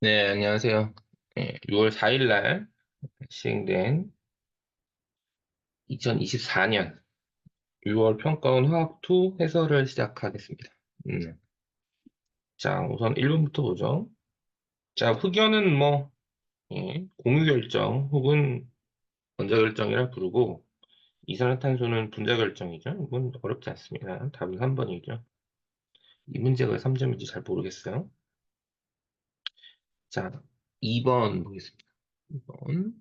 네, 안녕하세요. 6월 4일 날 시행된 2024년 6월 평가원 화학2 해설을 시작하겠습니다. 자, 우선 1번부터 보죠. 자, 흑연은 공유 결정 혹은 원자 결정이라 부르고, 이산화탄소는 분자 결정이죠. 이건 어렵지 않습니다. 답은 3번이죠. 이 문제가 3점인지 잘 모르겠어요. 자, 2번 보겠습니다. 2번.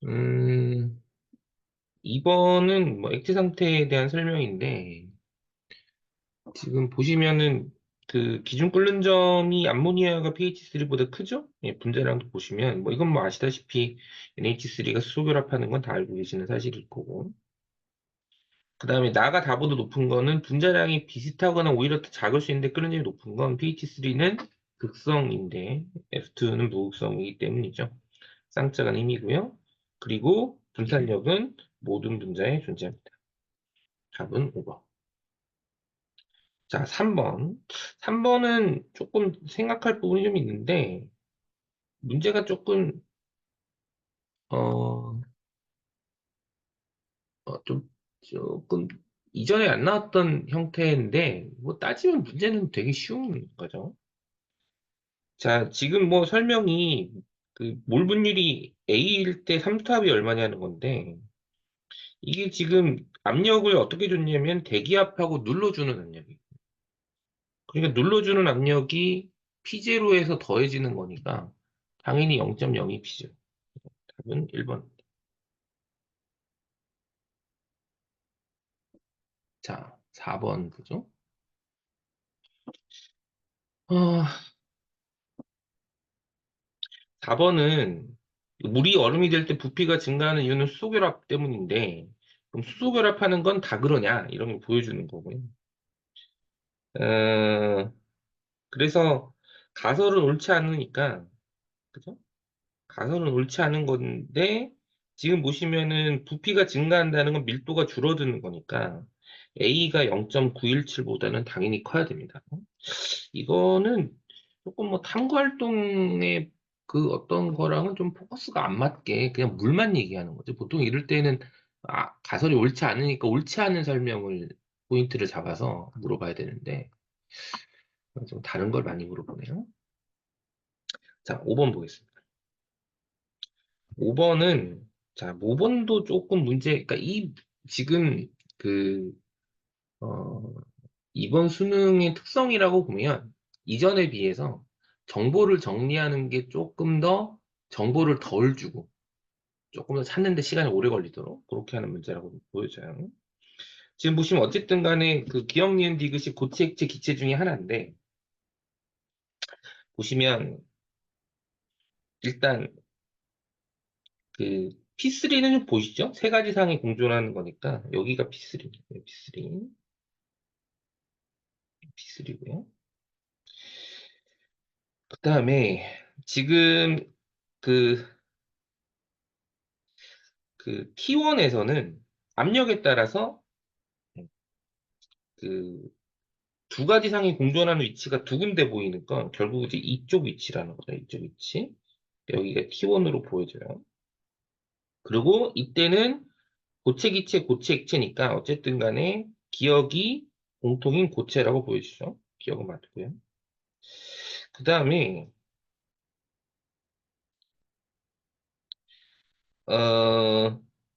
음, 2번은 액체 상태에 대한 설명인데, 지금 보시면은 그 기준 끓는 점이 암모니아가 pH3보다 크죠? 예, 분자량도 보시면 이건 아시다시피 NH3가 수소결합하는 건 다 알고 계시는 사실일 거고, 그 다음에 나가 다보다 높은 거는 분자량이 비슷하거나 오히려 더 작을 수 있는데 끓는 점이 높은 건 pH3는 극성인데 F2는 무극성이기 때문이죠. 쌍짝은 힘이고요. 그리고 분산력은 모든 분자에 존재합니다. 답은 5번. 자, 3번. 3번은 조금 생각할 부분이 좀 있는데, 문제가 어, 조금, 이전에 안 나왔던 형태인데, 따지면 문제는 되게 쉬운 거죠. 자, 지금 설명이, 몰 분율이 A일 때 삼투압이 얼마냐는 건데, 이게 지금 압력을 어떻게 줬냐면, 대기압하고 눌러주는 압력이에요. 그러니까 눌러주는 압력이 P0에서 더해지는 거니까, 당연히 0.02P죠. 답은 1번. 자, 4번 보죠. 어, 4번은 물이 얼음이 될 때 부피가 증가하는 이유는 수소결합 때문인데, 그럼 수소결합하는 건 다 그러냐? 이런 걸 보여주는 거고요. 어, 그래서 가설은 옳지 않으니까, 그죠? 가설은 옳지 않은 건데, 지금 보시면은 부피가 증가한다는 건 밀도가 줄어드는 거니까, A가 0.917보다는 당연히 커야 됩니다. 이거는 조금 탐구 활동의 그 어떤 거랑은 좀 포커스가 안 맞게 그냥 물만 얘기하는 거죠. 보통 이럴 때는 가설이 옳지 않으니까 옳지 않은 설명을 포인트를 잡아서 물어봐야 되는데 좀 다른 걸 많이 물어보네요. 자, 5번 보겠습니다. 5번은 자, 5번도 조금 그러니까 지금 그 어, 이번 수능의 특성이라고 보면 이전에 비해서 정보를 정리하는 게 조금 더 정보를 덜 주고 조금 더 찾는데 시간이 오래 걸리도록 그렇게 하는 문제라고 보여져요. 지금 보시면 어쨌든 간에 그 기억, 니은, 디귿이 고체, 액체, 기체 중에 하나인데 보시면 일단 그 P3는 보이시죠? 세 가지 상이 공존하는 거니까 여기가 P3, P3, P3고요. 그 다음에 지금 그 T1에서는 압력에 따라서 그 두 가지 상이 공존하는 위치가 두 군데 보이는 건 결국 이제 이쪽 위치라는 거죠. 이쪽 위치. 여기가 T1으로 보여져요. 그리고 이때는 고체, 기체, 고체, 액체니까 어쨌든 간에 기억이 공통인 고체라고 보여지죠. 기억은 맞고요. 그 다음에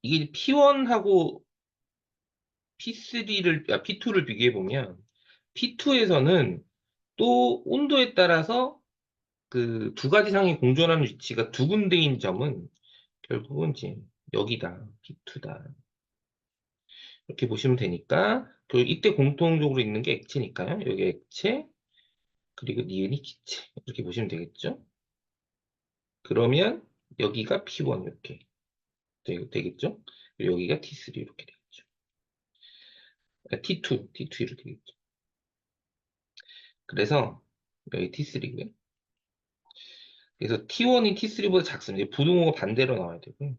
이게 P1하고 P2를 비교해 보면 P2에서는 또 온도에 따라서 그 두 가지 상이 공존하는 위치가 두 군데인 점은 결국은 이제 여기다, P2다. 이렇게 보시면 되니까, 이때 공통적으로 있는 게 액체니까요. 여기 액체, 그리고 니은이 기체. 이렇게 보시면 되겠죠? 그러면 여기가 P1 이렇게 되겠죠? 그리고 여기가 T3 이렇게 되겠죠. T2 이렇게 되겠죠. 그래서 여기 T3고요. 그래서 T1이 T3보다 작습니다. 부등호가 반대로 나와야 되고요.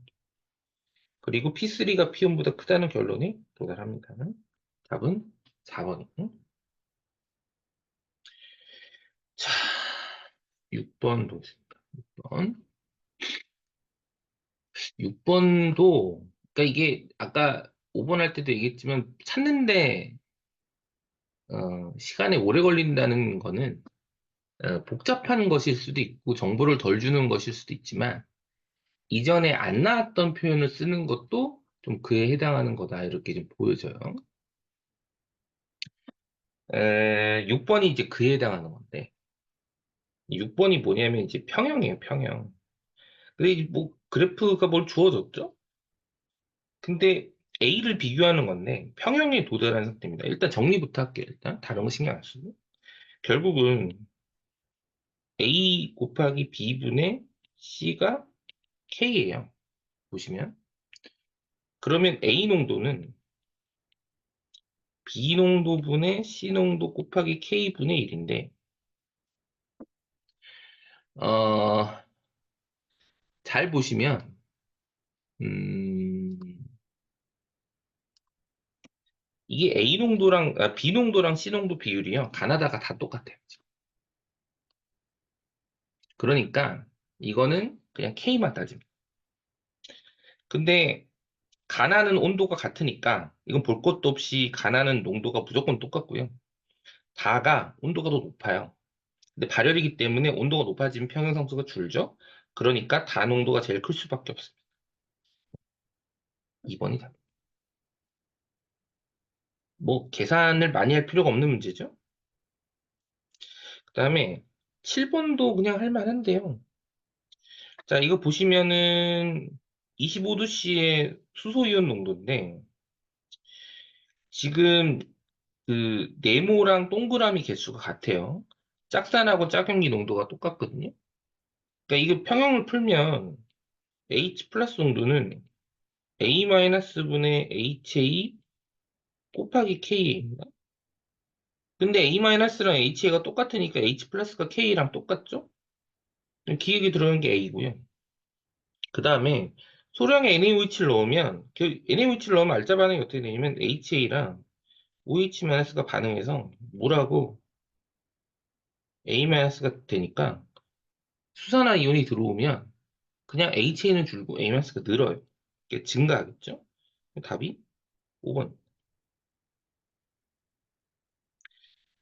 그리고 P3가 P1보다 크다는 결론에 도달합니다. 답은 4번이에요. 자, 6번도 있습니다. 6번. 6번도, 그러니까 이게 아까 5번 할 때도 얘기했지만 찾는데 시간이 오래 걸린다는 거는 복잡한 것일 수도 있고 정보를 덜 주는 것일 수도 있지만 이전에 안 나왔던 표현을 쓰는 것도 좀 그에 해당하는 거다 이렇게 좀 보여져요. 6번이 이제 그에 해당하는 건데 6번이 뭐냐면 이제 평형이에요, 평형. 근데 이제 뭐 그래프가 뭘 주어졌죠? 근데 A를 비교하는 건데 평형에 도달한 상태입니다. 일단 정리부터 할게요. 일단 다른 거 신경 안 쓰고 결국은 A 곱하기 B분의 C가 K예요. 보시면 그러면 A 농도는 B 농도분의 C 농도 곱하기 K분의 1인데 어, 잘 보시면 음, 이게 A 농도랑 B 농도랑 C 농도 비율이요. 가나다가 다 똑같아요. 지금. 그러니까 이거는 그냥 K만 따집니다. 근데 가나는 온도가 같으니까 이건 볼 것도 없이 가나는 농도가 무조건 똑같고요. 다가 온도가 더 높아요. 근데 발열이기 때문에 온도가 높아지면 평형상수가 줄죠. 그러니까 다 농도가 제일 클 수밖에 없습니다. 2번이 답. 뭐 계산을 많이 할 필요가 없는 문제죠. 그 다음에 7번도 그냥 할 만한데요. 자, 이거 보시면은 25도씨의 수소이온 농도인데 지금 그 네모랑 동그라미 개수가 같아요. 짝산하고 짝용기 농도가 똑같거든요. 그러니까 이거 평형을 풀면 H 플러스 농도는 A-분의 HA 곱하기 K입니다. 근데 A-랑 HA가 똑같으니까 H 플러스가 K랑 똑같죠? 기억이 들어오는 게 A고요. 그 다음에 소량의 NaOH를 넣으면 NaOH를 넣으면 알짜 반응이 어떻게 되냐면 HA랑 OH-가 반응해서 뭐라고 A-가 되니까 수산화 이온이 들어오면 그냥 HA는 줄고 A-가 늘어요. 이게 증가하겠죠? 답이 5번.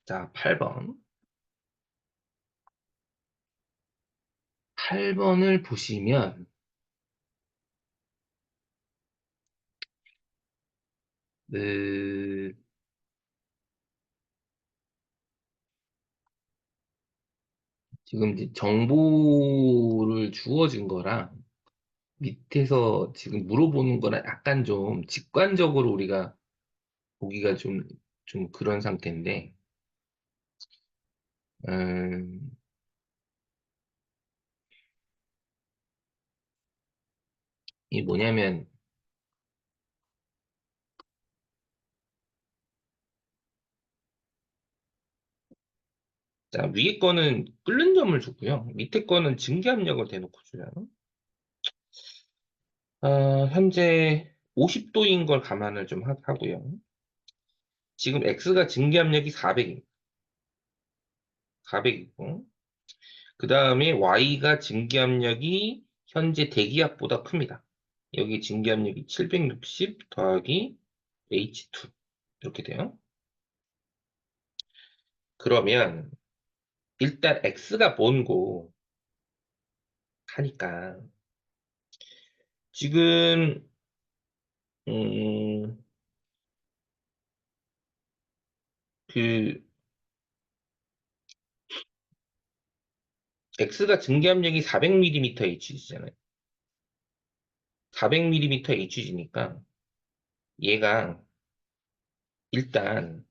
자, 8번. 8번을 보시면 그 지금 이제 정보를 주어진 거랑 밑에서 지금 물어보는 거랑 약간 좀 직관적으로 우리가 보기가 좀 그런 상태인데, 음, 이 뭐냐면, 자, 위에 거는 끓는 점을 주고요. 밑에 거는 증기압력을 대놓고 줘요. 현재 50도인 걸 감안을 좀 하고요. 지금 X가 증기압력이 400입니다. 400이고, 그 다음에 Y가 증기압력이 현재 대기압보다 큽니다. 여기 증기압력이 760 더하기 H2 이렇게 돼요. 그러면 일단 X가 뭔고 하니까 지금 음, 그 X가 증기압력이 400mm Hg잖아요. 400mm Hg니까 얘가 일단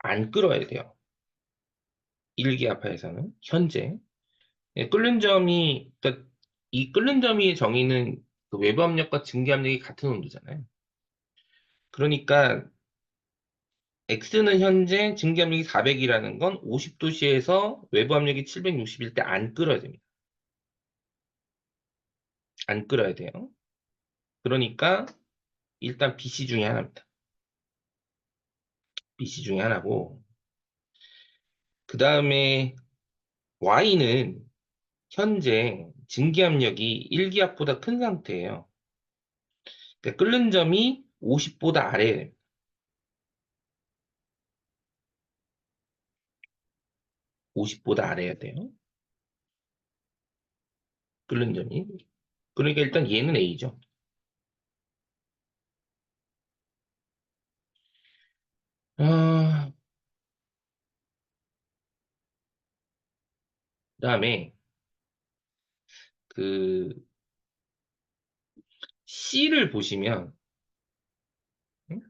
안 끓어야 돼요. 1기압에서는 현재 끓는 점이 그러니까 이 끓는 점이 정의는 그 외부 압력과 증기 압력이 같은 온도잖아요. 그러니까 X는 현재 증기 압력이 400이라는 건 50도씨에서 외부 압력이 760일 때 안 끓어야 됩니다. 안 끓어야 돼요. 그러니까 일단 BC 중에 하나입니다. BC 중에 하나고 그 다음에 Y는 현재 증기압력이 1기압보다 큰 상태예요. 그러니까 끓는 점이 50보다 아래에 50보다 아래야 돼요. 끓는 점이. 그러니까 일단 얘는 A죠. 아, 그다음에 그 C를 보시면 응?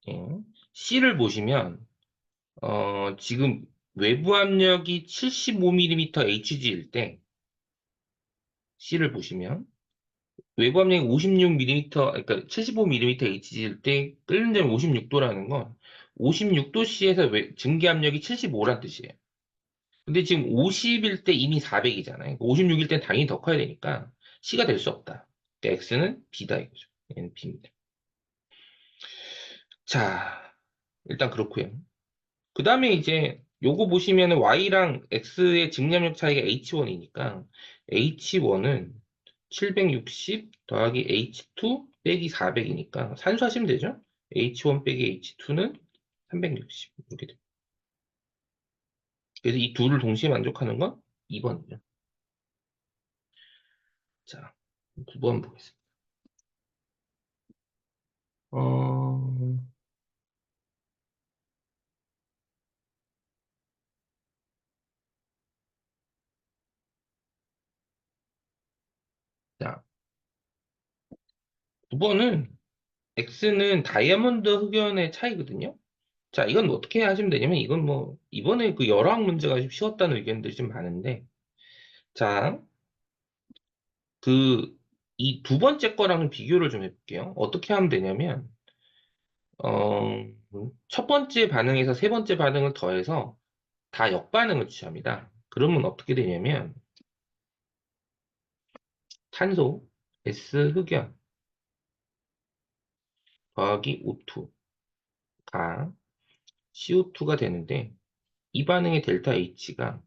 예. C를 보시면 지금 외부 압력이 75mm HG일 때 C를 보시면 외부 압력이 56mm 그러니까 75mm HG일 때 끓는 점이 56도라는 건 56도 C에서 증기 압력이 75란 뜻이에요. 근데 지금 50일 때 이미 400이잖아요. 56일 땐 당연히 더 커야 되니까 C가 될 수 없다. 그러니까 X는 B다 이거죠. 얘는 B입니다. 자, 일단 그렇고요. 그 다음에 이제 요거 보시면은 Y랑 X의 증량력 차이가 H1이니까 H1은 760 더하기 H2 빼기 400이니까 산수하시면 되죠? H1 빼기 H2는 360 이렇게 돼요. 그래서 이 둘을 동시에 만족하는 건 2번이죠. 자, 9번 보겠습니다. 어, 자, 9번은 X는 다이아몬드 흑연의 차이거든요. 자, 이건 어떻게 하시면 되냐면, 이건 뭐, 이번에 그 열화학 문제가 좀 쉬웠다는 의견들이 좀 많은데, 자, 그, 이 두 번째 거랑 비교를 좀 해볼게요. 어떻게 하면 되냐면, 어, 첫 번째 반응에서 세 번째 반응을 더해서 다 역반응을 취합니다. 그러면 어떻게 되냐면, 탄소, S 흑연, 더하기 O2가 CO2가 되는데, 이 반응의 델타 H가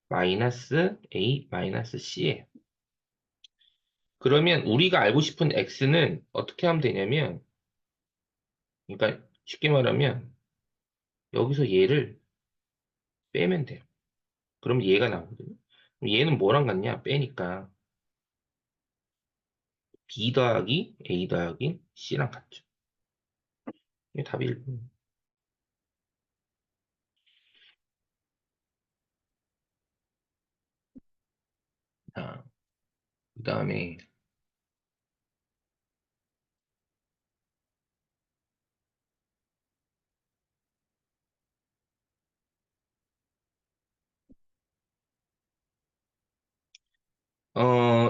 마이너스 A 마이너스 C예요. 그러면 우리가 알고 싶은 X는 어떻게 하면 되냐면, 그러니까 쉽게 말하면 여기서 얘를 빼면 돼요. 그럼 얘가 나오거든요. 그럼 얘는 뭐랑 같냐? 빼니까 B 더하기 A 더하기 C랑 같죠. 이게 답이 1번. 자, 그 다음에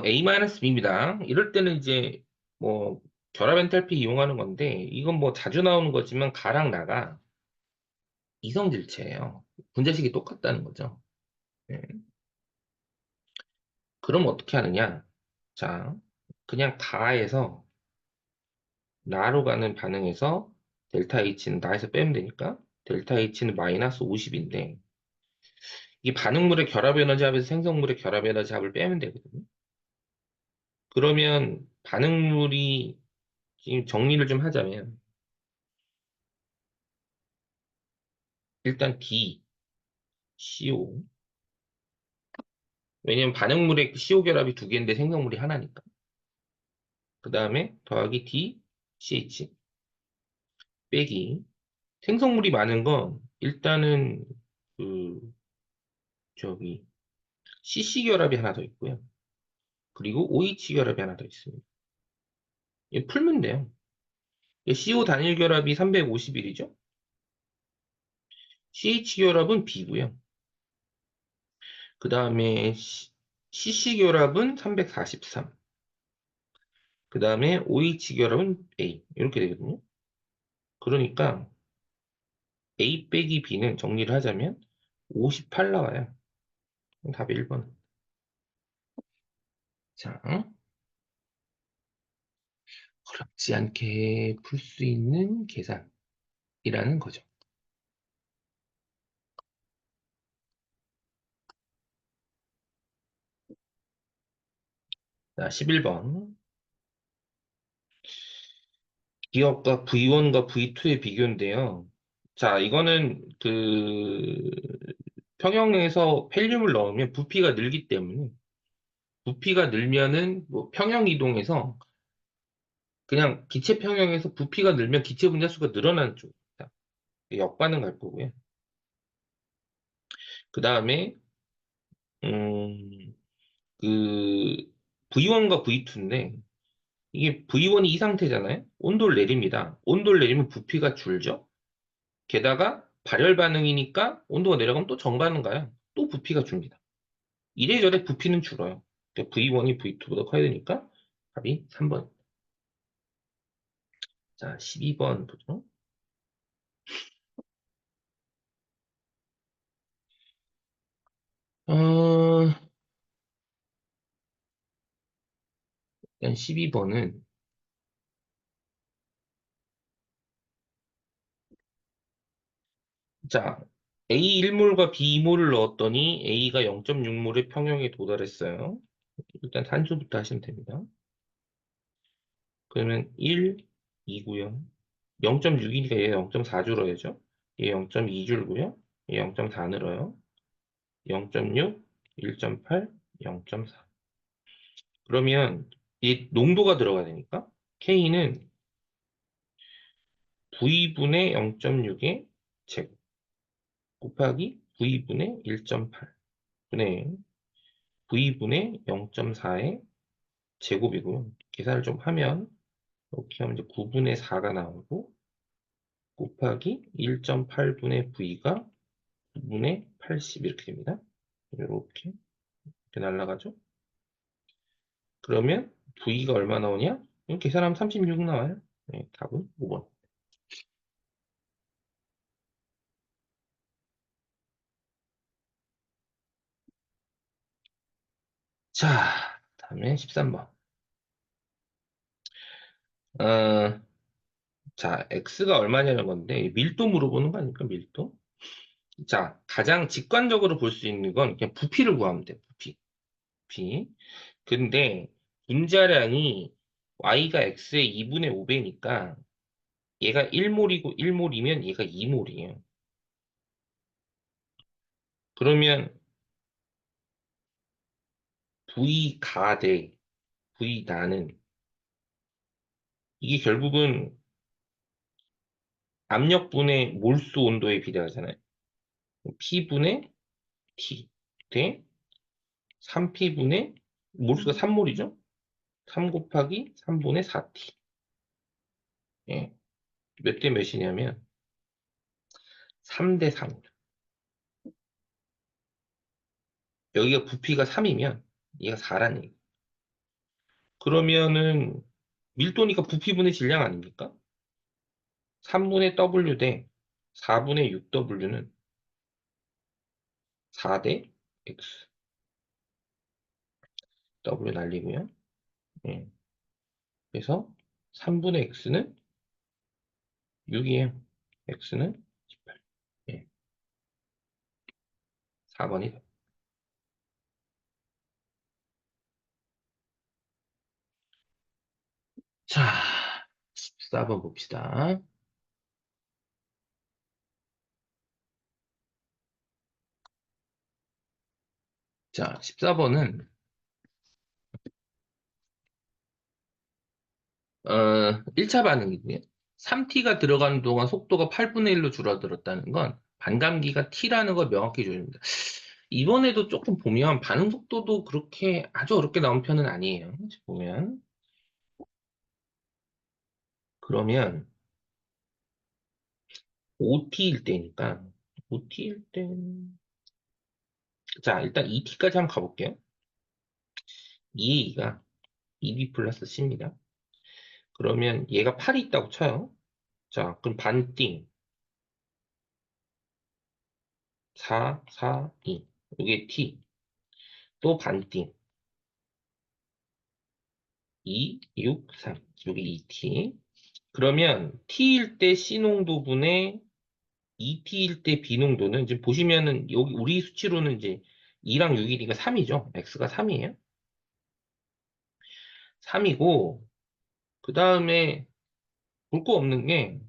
A-B입니다. 이럴 때는 이제 뭐 결합 엔탈피 이용하는 건데 이건 뭐 자주 나오는 거지만 가랑 나가 이성질체예요. 분자식이 똑같다는 거죠. 네. 그럼 어떻게 하느냐? 자, 그냥 다해서 나로 가는 반응에서 델타 H는 나에서 빼면 되니까 델타 H는 마이너스 50인데 이 반응물의 결합 에너지 합에서 생성물의 결합 에너지 합을 빼면 되거든요. 그러면 반응물이 지금 정리를 좀 하자면 일단 D, CO 왜냐면 반응물의 CO 결합이 두 개인데 생성물이 하나니까 그 다음에 더하기 D, CH 빼기 생성물이 많은 건 일단은 그 저기 CC 결합이 하나 더 있고요. 그리고 OH 결합이 하나 더 있습니다. 이거 풀면 돼요. CO 단일 결합이 351이죠. CH 결합은 B고요. 그 다음에 CC 결합은 343. 그 다음에 OH 결합은 A. 이렇게 되거든요. 그러니까 A 빼기 B는 정리를 하자면 58 나와요. 답이 1번. 자, 어렵지 않게 풀 수 있는 계산이라는 거죠. 자, 11번. 기업과 V1과 V2의 비교인데요. 자, 이거는 평형에서 헬륨을 넣으면 부피가 늘기 때문에 부피가 늘면은 뭐 평형 이동에서 그냥 기체 평형에서 부피가 늘면 기체 분자수가 늘어나는 쪽입니다. 역반응 갈 거고요. 그 다음에 음, 그 V1과 V2인데 이게 V1이 이 상태잖아요. 온도를 내립니다. 온도를 내리면 부피가 줄죠. 게다가 발열 반응이니까 온도가 내려가면 또 정반응 가요. 또 부피가 줍니다. 이래저래 부피는 줄어요. V1이 V2보다 커야 되니까 답이 3번. 자, 12번 보죠. 어, 일단 12번은 자, A 1몰과 B 2몰을 넣었더니 A가 0.6몰의 평형에 도달했어요. 일단 산수부터 하시면 됩니다. 그러면 1, 2고요. 0.6이니까 얘 0.4 줄어야죠. 얘 0.2 줄고요. 얘 0.4 늘어요. 0.6, 1.8, 0.4. 그러면 이 농도가 들어가야 되니까 K는 V분의 0.6의 제곱 곱하기 V분의 1.8 분의 V분의 0.4의 제곱이고요. 계산을 좀 하면 이렇게 하면 이제 9분의 4가 나오고 곱하기 1.8분의 V가 9분의 80 이렇게 됩니다. 이렇게 날라가죠. 그러면 V가 얼마 나오냐? 이거 계산하면 36 나와요. 네, 답은 5번. 자, 다음에 13번. 어, 자, X가 얼마냐는 건데, 밀도 물어보는 거 아닙니까? 밀도? 자, 가장 직관적으로 볼 수 있는 건 그냥 부피를 구하면 돼. 부피. 근데 분자량이 Y가 X의 2분의 5배니까 얘가 1몰이고 1몰이면 얘가 2몰이에요. 그러면 V가 대 V나는 이게 결국은 압력분의 몰수 온도에 비례하잖아요. P분의 T 대 3P분의 몰수가 3몰이죠? 3 곱하기 3분의 4T. 예. 몇 대 몇이냐면 3대 3. 여기가 부피가 3이면 얘가 4란 얘기. 그러면은 밀도니까 부피분의 질량 아닙니까? 3분의 W 대 4분의 6W는 4 대 X. W 날리고요. 예. 그래서 3분의 X는 6이에요. X는 18. 예. 4번이. 자, 14번 봅시다. 자, 14번은 1차 반응이고요. 3t가 들어가는 동안 속도가 8분의 1로 줄어들었다는 건 반감기가 t라는 걸 명확히 줘줍니다. 이번에도 조금 보면 반응 속도도 그렇게 아주 어렵게 나온 편은 아니에요. 보면. 그러면 OT일 때니까 OT일 때 자, 일단 ET까지 한번 가볼게요. EA가 EB 플러스 C입니다. 그러면 얘가 8이 있다고 쳐요. 자, 그럼 반띵 4, 4, 2. 이게 T. 또 반띵 2, 6, 3. 이게 2T. 그러면 T일 때 C 농도분의 2T일 때 B 농도는 지금 보시면은 여기 우리 수치로는 이제 2랑 6이니까 3이죠. X가 3이에요. 3이고, 그 다음에 볼 거 없는 게,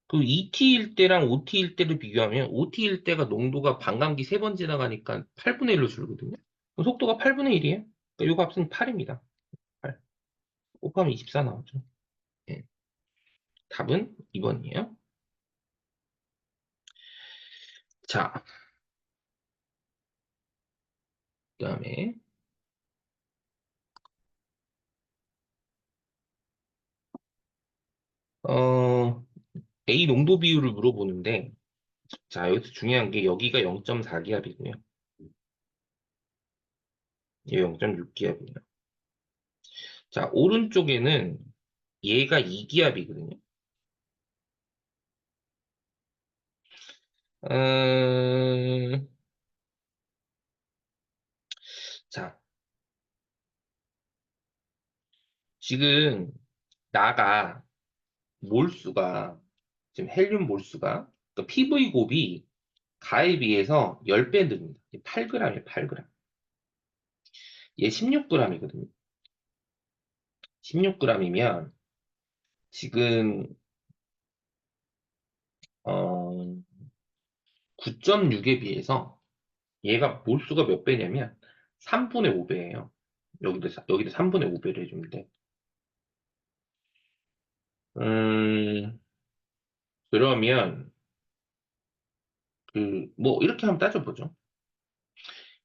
그 ET일 때랑 OT일 때를 비교하면 OT일 때가 농도가 반감기 3번 지나가니까 8분의 1로 줄거든요. 속도가 8분의 1이에요. 그러니까 요거 합은 8입니다. 8. 곱하면 24 나오죠. 예. 답은 2번이에요. 자, 그 다음에, 어, A 농도 비율을 물어보는데, 자, 여기서 중요한 게 여기가 0.4기압이고요. 얘 0.6기압이에요. 자, 오른쪽에는 얘가 2기압이거든요. 음, 자, 지금 나가 몰수가, 지금 헬륨 몰수가, 그 PV 곱이 가에 비해서 10배 느립니다. 8g이에요, 8g. 얘 16g이거든요. 16g이면 지금, 9.6에 비해서 얘가 몰수가 몇 배냐면 3분의 5배예요. 여기도 3분의 5배를 해주면 돼. 음, 그러면, 뭐, 이렇게 한번 따져보죠.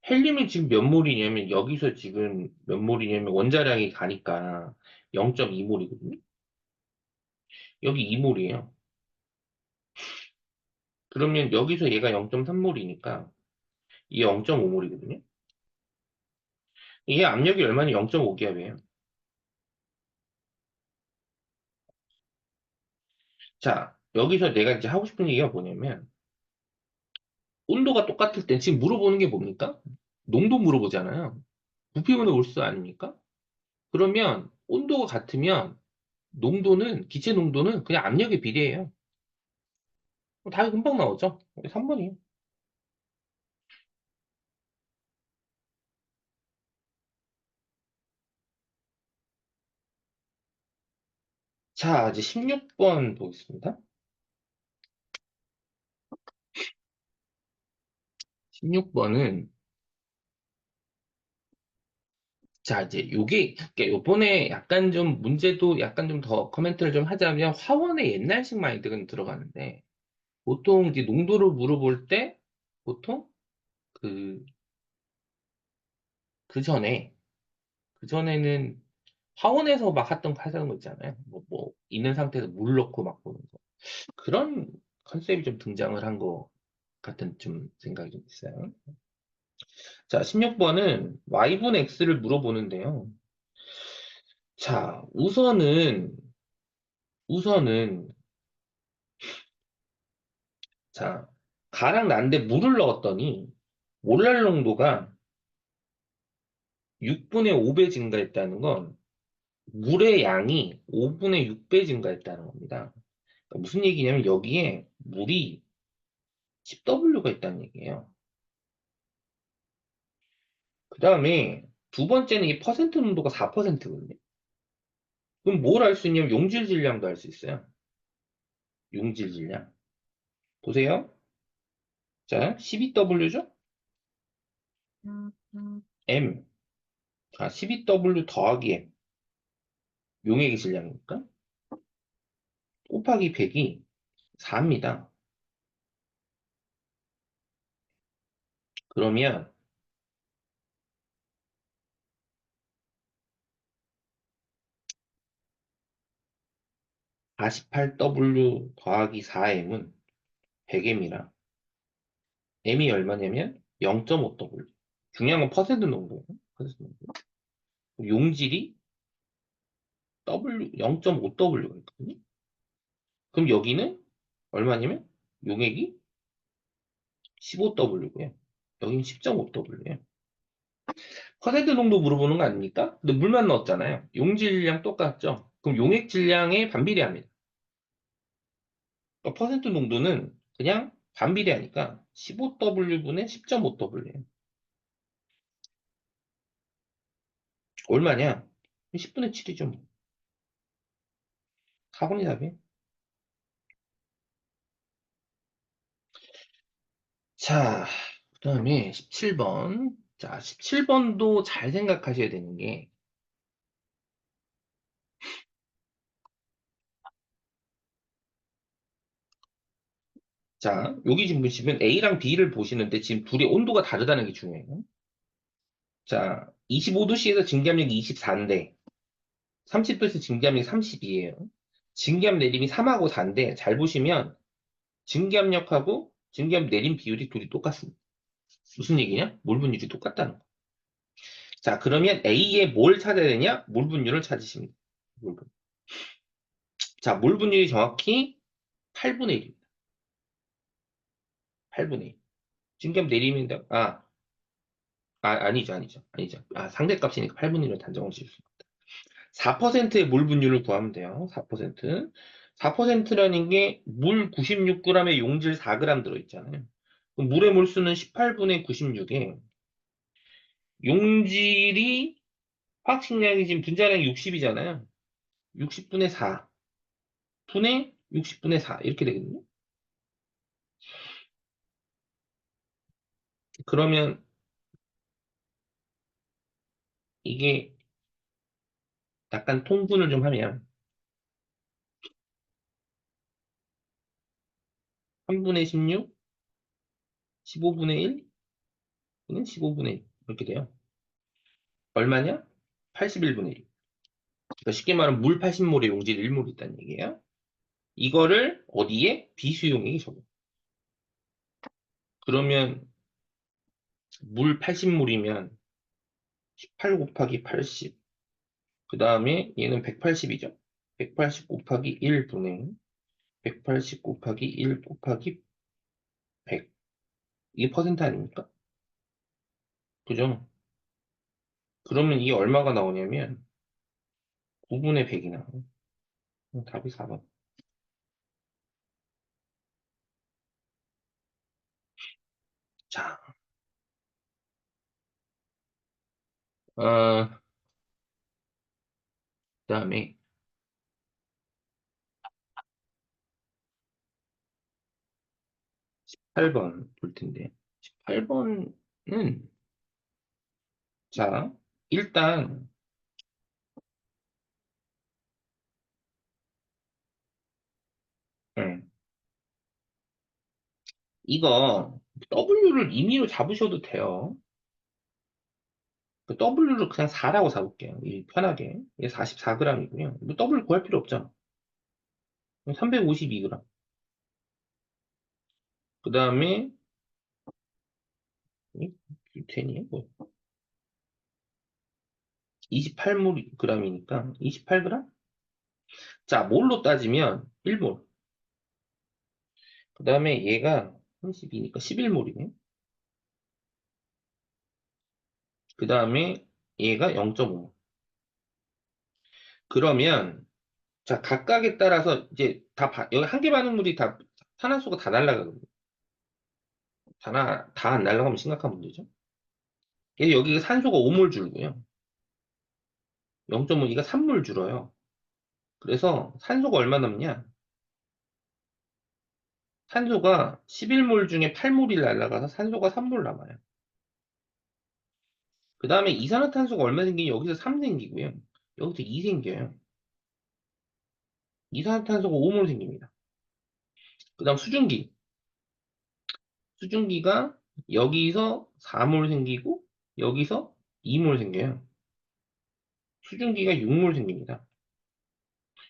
헬륨이 지금 몇 몰이냐면, 여기서 지금 몇 몰이냐면, 원자량이 가니까 0.2몰이거든요? 여기 2몰이에요. 그러면 여기서 얘가 0.3몰이니까, 이게 0.5몰이거든요? 이게 압력이 얼마나 0.5기압이에요. 자, 여기서 내가 이제 하고 싶은 얘기가 뭐냐면, 온도가 똑같을 땐 지금 물어보는 게 뭡니까? 농도 물어보잖아요. 부피분의 몰수 아닙니까? 그러면 온도가 같으면 기체 농도는 그냥 압력에 비례해요. 답이 금방 나오죠? 3번이에요. 자, 이제 16번 보겠습니다. 16번은, 자, 이제 그러니까 요번에 약간 좀 문제도 약간 좀 더 코멘트를 좀 하자면 화원의 옛날식 마인드가 들어가는데, 보통 이제 농도를 물어볼 때, 보통 그, 그 전에, 그 전에는 화원에서 막 하던 거 있잖아요. 있는 상태에서 물 넣고 막 보는 거. 그런 컨셉이 좀 등장을 한 것 같은 좀 생각이 좀 있어요. 자, 16번은 y분의 x를 물어보는데요. 자, 우선은, 자, 가랑 난데 물을 넣었더니, 몰랄 농도가 6분의 5배 증가했다는 건, 물의 양이 5분의 6배 증가했다는 겁니다. 그러니까 무슨 얘기냐면, 여기에 물이 10W가 있다는 얘기예요. 그 다음에, 두 번째는 이 퍼센트 농도가 4%거든요. 그럼 뭘 알 수 있냐면, 용질 질량도 알 수 있어요. 용질 질량. 보세요. 자, 12W죠? M. 자, 12W 더하기 M. 용액의 질량이니까. 곱하기 100이 4입니다. 그러면 48W 더하기 4M은 100M이라 M이 얼마냐면 0.5W. 중요한 건 퍼센트 농도예요. 퍼센트 농도. 용질이 W 0.5W가 있거든요. 그럼 여기는 얼마냐면 용액이 15W고요. 여기는 10.5W예요. 퍼센트 농도 물어보는 거 아닙니까? 근데 물만 넣었잖아요. 용질량 똑같죠? 그럼 용액 질량에 반비례합니다. 그러니까 퍼센트 농도는 그냥 반비례하니까 15W분의 10.5W예요. 얼마냐? 10분의 7이죠. 4번이 답이에요. 자, 그 다음에 17번. 자, 17번도 잘 생각하셔야 되는 게, 자, 여기 지금 보시면 A랑 B를 보시는데 지금 둘의 온도가 다르다는 게 중요해요. 자, 25도씨에서 증기압력이 24인데, 30도에서 증기압력이 32예요. 증기압 내림이 3하고 4인데, 잘 보시면 증기압력하고 증기압 내림 비율이 둘이 똑같습니다. 무슨 얘기냐? 물 분율이 똑같다는 거. 자, 그러면 A의 뭘 찾아야 되냐? 물 분율을 찾으십니다. 물 분율. 자, 물 분율이 정확히 8분의 1입니다. 8분의 1. 증기압 내림인데, 아니죠. 아, 상대값이니까 8분의 1로 단정을 지을 수 있다. 4%의 물 분율을 구하면 돼요. 4%. 4%라는 게 물 96g에 용질 4g 들어있잖아요. 그럼 물의 몰수는 18분의 96에 용질이 화학식량이 지금 분자량이 60이잖아요. 60분의 4. 분의 60분의 4. 이렇게 되거든요. 그러면 이게 약간 통분을 좀 하면 3분의 16, 15분의 1, 는 15분의 1. 이렇게 돼요. 얼마냐? 81분의 1. 그러니까 쉽게 말하면 물 80몰에 용질 1몰 있다는 얘기예요. 이거를 어디에? 비수용액에 적용. 그러면 물 80몰이면 18 곱하기 80. 그 다음에 얘는 180이죠. 180 곱하기 1분의 180 곱하기 1 곱하기 100. 이게 퍼센트 아닙니까? 그죠? 그러면 이게 얼마가 나오냐면 9분의 100이 나와요. 답이 4번. 자, 그다음에 8번 볼 텐데. 8번은 자, 일단 음, 이거 W를 임의로 잡으셔도 돼요. 그 W를 그냥 4라고 잡을게요. 편하게. 이게 44g이고요. 뭐 W 구할 필요 없잖아. 352g. 그 다음에 뷰텐이 뭐 28g이니까 28g? 자, 몰로 따지면 1몰. 그 다음에 얘가 32니까 11몰이네. 그 다음에 얘가 0.5몰. 그러면 자, 각각에 따라서 이제 여기 한 개 반응물이 다 산화수가 다 날아가거든요. 다 안 날아가면 심각한 문제죠. 여기 산소가 5몰 줄고요. 0.5, 가 3몰 줄어요. 그래서 산소가 얼마 남냐? 산소가 11몰 중에 8몰이 날아가서 산소가 3몰 남아요. 그 다음에 이산화탄소가 얼마 생기냐? 여기서 3 생기고요. 여기서 2 생겨요. 이산화탄소가 5몰 생깁니다. 그 다음 수증기. 수증기가 여기서 4몰 생기고 여기서 2몰 생겨요. 수증기가 6몰 생깁니다.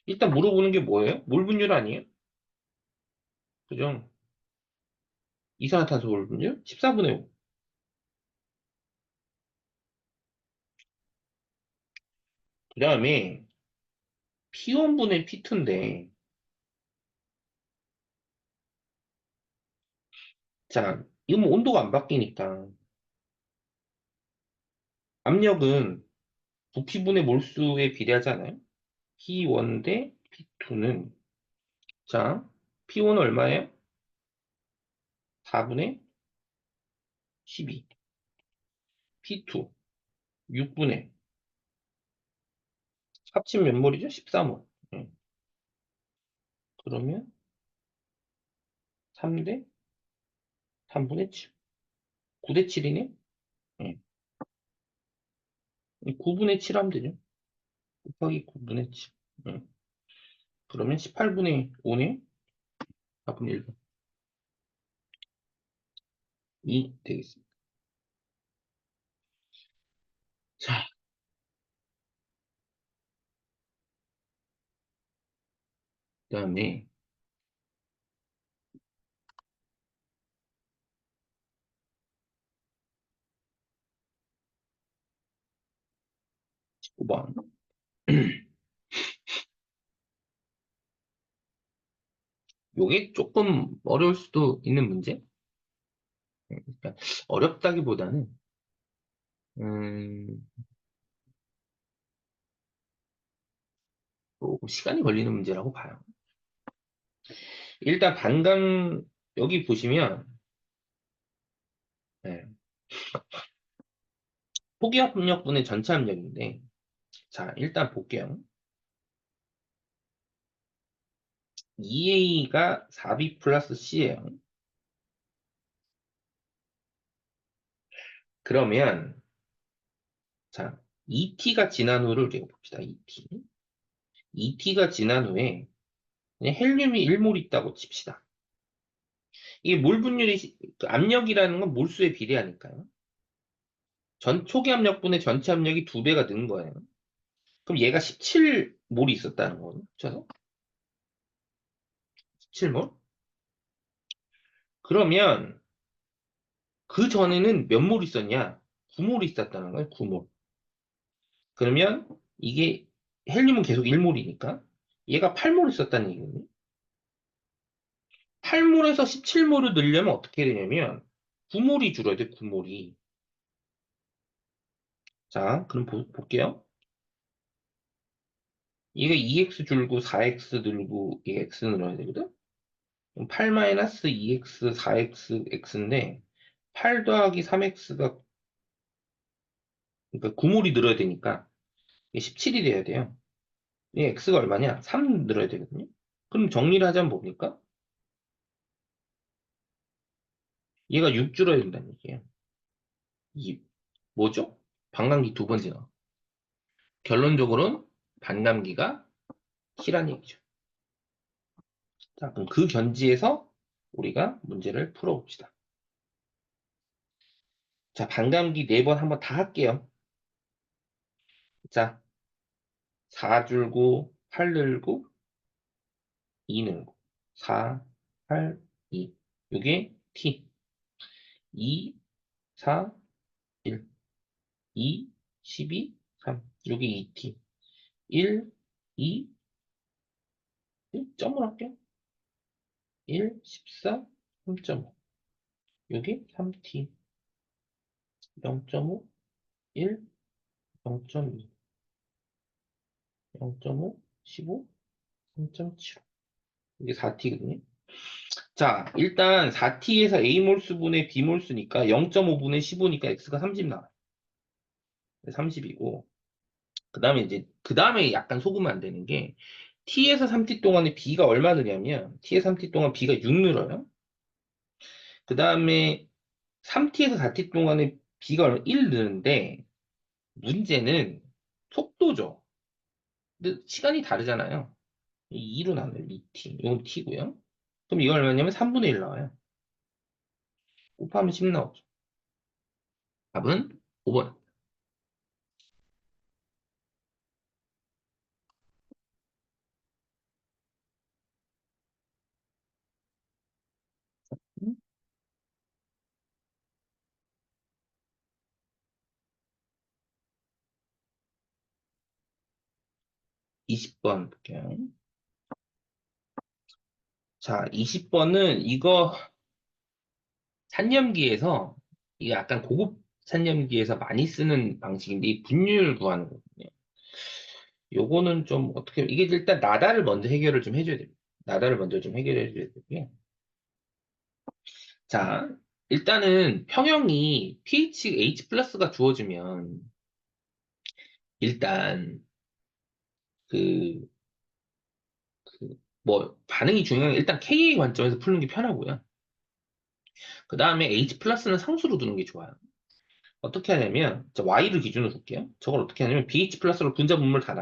일단 물어보는 게 뭐예요? 몰 분율 아니에요? 그죠? 이산화탄소 몰 분율 14분의 5. 그 다음에 P1분의 P2인데 자, 이거 뭐 온도가 안 바뀌니까 압력은 부피분의 몰수에 비례하잖아요. P1 대 P2는 자, P1은 얼마예요? 4분의 12. P2 6분의 합친 몇 몰이죠? 14몰. 그러면 3대 3분의 7. 9대 7이네? 9분의 7 하면 되죠. 곱하기 9분의 7. 그러면 18분의 5네? 4분의 1분. 2 되겠습니다. 자, 그 다음에 19번. 요게 조금 어려울 수도 있는 문제? 그러니까 어렵다기보다는, 음, 조금 시간이 걸리는 문제라고 봐요. 일단 여기 보시면, 네, 포기압력분의 전체 압력인데, 자, 일단 볼게요. EA가 4B 플러스 C예요. 그러면, 자, ET가 지난 후를 우리가 봅시다. ET. ET가 지난 후에 그냥 헬륨이 1몰 있다고 칩시다. 이게 몰 분율이, 그 압력이라는 건 몰수에 비례하니까요. 초기 압력분의 전체 압력이 2배가 는 거예요. 그럼 얘가 17몰이 있었다는 거죠. 그쵸? 17몰? 그러면 그 전에는 몇 몰 있었냐? 9몰이 있었다는 거예요. 9몰. 그러면 이게 헬륨은 계속 1몰이니까 얘가 8몰 있었다는 얘기거든요. 8몰에서 17몰을 넣으려면 어떻게 되냐면 9몰이 줄어야 돼. 9몰이. 자, 그럼 볼게요. 이게 2x 줄고 4x 늘고 이게 x 늘어야 되거든? 8-2x 4x x인데 8 더하기 3x가 그러니까 9몰이 늘어야 되니까 이게 17이 돼야 돼요. 이 x가 얼마냐? 3 늘어야 되거든요. 그럼 정리를 하자면 뭡니까? 얘가 6 줄어야 된다는 얘기예요. 2. 뭐죠? 반감기 두 번째 나와. 결론적으로는 반감기가 키란 얘기죠. 자, 그럼 그 견지에서 우리가 문제를 풀어봅시다. 자, 반감기 4번 한번 다 할게요. 자, 4 줄고 8 늘고 2 늘고 4, 8, 2. 요게 t. 2, 4, 1. 2, 12, 3. 요게 2t. 1, 2, 1점을 할게요. 1, 14, 3.5. 요게 3t. 0.5, 1, 0.2, 0.5, 15, 3.7. 이게 4t거든요. 자, 일단 4t에서 A몰수분의 B몰수니까 0.5분의 15니까 X가 30 나와요. 30이고. 그 다음에 약간 속으면 안 되는 게, T에서 3T 동안에 B가 얼마 느냐면, T에서 3T 동안 B가 6 늘어요. 그 다음에 3T에서 4T 동안에 B가 1 느는데, 문제는 속도죠. 근데 시간이 다르잖아요. 2로 나눠요, 2T. 이건 T고요. 그럼 이거 얼마냐면 3분의 1 나와요. 곱하면 10 나오죠. 답은 5번. 20번 볼게요. 자, 20번은 이거 산염기에서 이게 약간 고급 산염기에서 많이 쓰는 방식인데 이 분율 구하는 거거든요. 요거는 좀 어떻게 이게 일단 나다를 먼저 해결을 좀 해줘야 됩니다. 나다를 먼저 좀 해결해 줘야 되고요. 자, 일단은 평형이 pH H 플러스가 주어지면 일단 그, 뭐, 반응이 중요한 게 일단 KA 관점에서 푸는 게 편하고요. 그 다음에 H 플러스는 상수로 두는 게 좋아요. 어떻게 하냐면, 자, Y를 기준으로 둘게요. 저걸 어떻게 하냐면, BH 플러스로 분자 분모를 다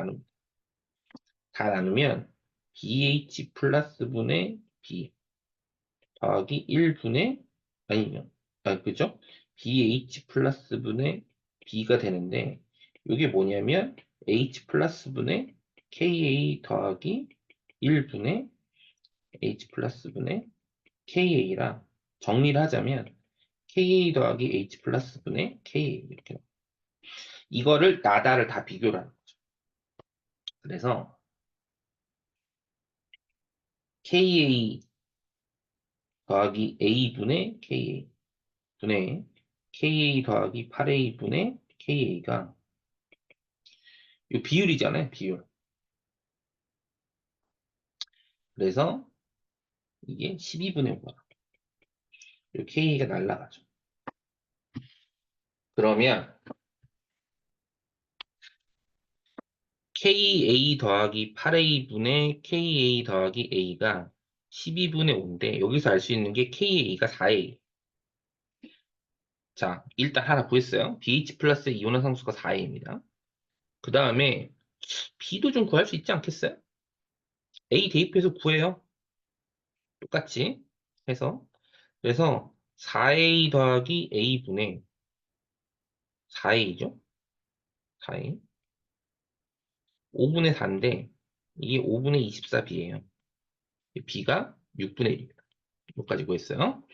나누면, BH 플러스 분의 B 더하기 1분의, 아니면, 그죠? BH 플러스 분의 B가 되는데, 이게 뭐냐면, H 플러스 분의 KA 더하기 1분의 H 플러스 분의 KA랑 정리를 하자면, KA 더하기 H 플러스 분의 KA 이렇게 이거를 나다를 다 비교를 하는 거죠. 그래서 KA 더하기 A분의 KA 분의 KA 더하기 8A분의 KA가 이 비율이잖아요, 비율. 그래서 이게 12분의 5가 이 KA가 날라가죠. 그러면 KA 더하기 8A분의 KA 더하기 A가 12분의 5인데 여기서 알 수 있는 게 KA가 4A. 자, 일단 하나 구했어요. BH 플러스 이온화 상수가 4A입니다. 그 다음에 B도 좀 구할 수 있지 않겠어요? A 대입해서 구해요. 똑같이 해서. 그래서 4A 더하기 A분의 4A죠? 4A. 5분의 4인데 이게 5분의 24B예요. B가 6분의 1입니다. 여기까지 구했어요.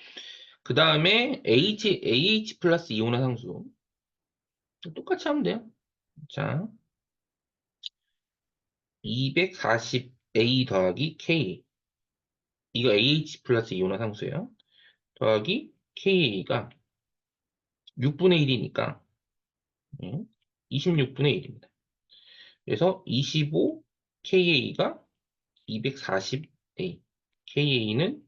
그 다음에 AH 플러스 이온화 상수. 똑같이 하면 돼요. 자, 240A 더하기 K. 이거 AH 플러스 이온화 상수예요. 더하기 KA가 6분의 1이니까 26분의 1입니다. 그래서 25 KA가 240A. KA는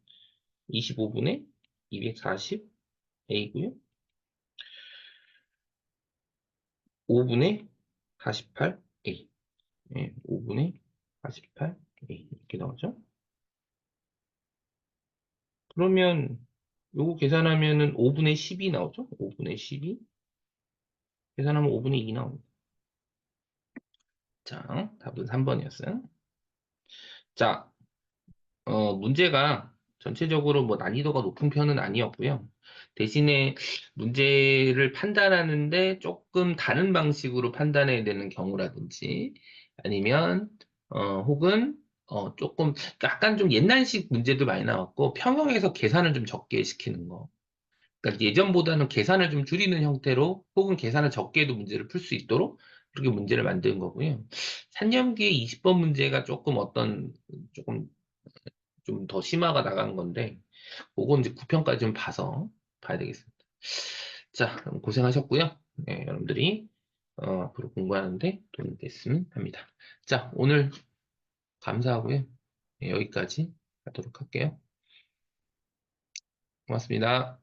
25분의 240A고요. 5분의 48A. 5분의 48A. 이렇게 나오죠. 그러면 요거 계산하면은 5분의 10이 나오죠. 5분의 12. 계산하면 5분의 2 나옵니다. 자, 답은 3번이었어요. 자, 문제가 전체적으로 뭐 난이도가 높은 편은 아니었고요. 대신에 문제를 판단하는데 조금 다른 방식으로 판단해야 되는 경우라든지 아니면 혹은 조금 약간 좀 옛날식 문제도 많이 나왔고 평형에서 계산을 좀 적게 시키는 거. 그러니까 예전보다는 계산을 좀 줄이는 형태로 혹은 계산을 적게 해도 문제를 풀 수 있도록 그렇게 문제를 만든 거고요. 산념기의 20번 문제가 조금 조금 좀 더 심화가 나간 건데, 그건 이제 9편까지 좀 봐야 되겠습니다. 자, 그럼 고생하셨고요. 네, 여러분들이, 앞으로 공부하는데 도움이 됐으면 합니다. 자, 오늘 감사하고요. 네, 여기까지 하도록 할게요. 고맙습니다.